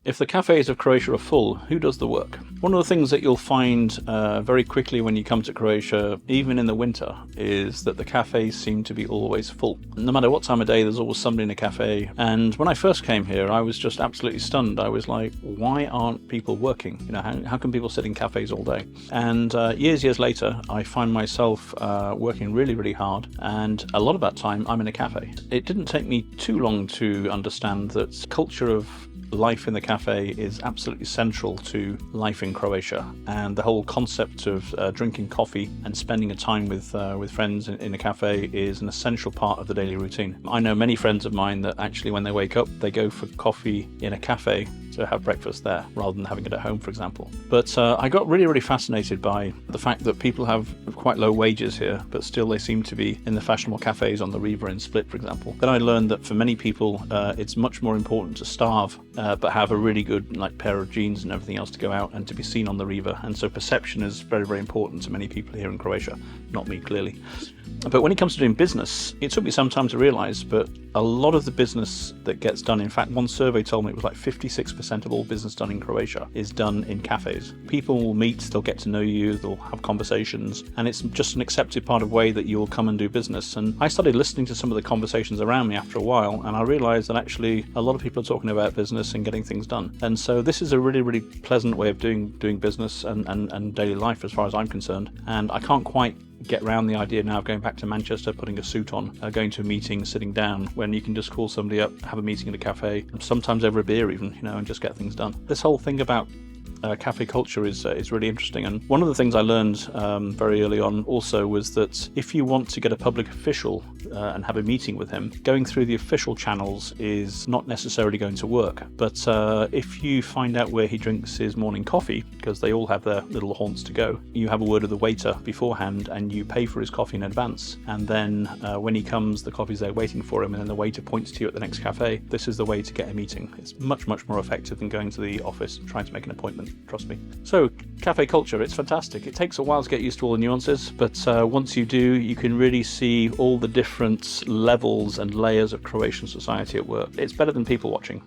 If the cafes of Croatia are full, who does the work? One of the things that you'll find very quickly when you come to Croatia, even in the winter, is that the cafes seem to be always full. No matter what time of day, there's always somebody in a cafe. And when I first came here, I was just absolutely stunned. I was like, why aren't people working? You know, how can people sit in cafes all day? And years later, I find myself working really, really hard. And a lot of that time, I'm in a cafe. It didn't take me too long to understand that culture of life in the cafe is absolutely central to life in Croatia, and the whole concept of drinking coffee and spending a time with friends in a cafe is an essential part of the daily routine. I know many friends of mine that actually when they wake up they go for coffee in a cafe to have breakfast there rather than having it at home, for example. But I got really fascinated by the fact that people have quite low wages here, but still they seem to be in the fashionable cafes on the Riva in Split, for example. Then I learned that for many people it's much more important to starve but have a really good pair of jeans and everything else to go out and to be seen on the Riva. And so perception is very important to many people here in Croatia. Not me, clearly. But when it comes to doing business, it took me some time to realise, but a lot of the business that gets done, in fact, one survey told me it was like 56% of all business done in Croatia is done in cafes. People will meet, they'll get to know you, they'll have conversations, and it's just an accepted part of way that you'll come and do business. And I started listening to some of the conversations around me after a while, and I realised that actually a lot of people are talking about business and getting things done. And so this is a really pleasant way of doing business and daily life as far as I'm concerned. And I can't quite get around the idea now of going back to Manchester, putting a suit on, going to a meeting, sitting down, when you can just call somebody up, have a meeting at a cafe, sometimes over a beer even, and just get things done. This whole thing about cafe culture is really interesting, and one of the things I learned very early on also was that if you want to get a public official and have a meeting with him, going through the official channels is not necessarily going to work. But if you find out where he drinks his morning coffee, because they all have their little haunts to go, you have a word with the waiter beforehand and you pay for his coffee in advance, and then when he comes, the coffee's there waiting for him, and then the waiter points to you at the next cafe. This is the way to get a meeting. It's much more effective than going to the office and trying to make an appointment. Trust me. So, cafe culture, it's fantastic. It takes a while to get used to all the nuances, but once you do, you can really see all the different levels and layers of Croatian society at work. It's better than people watching.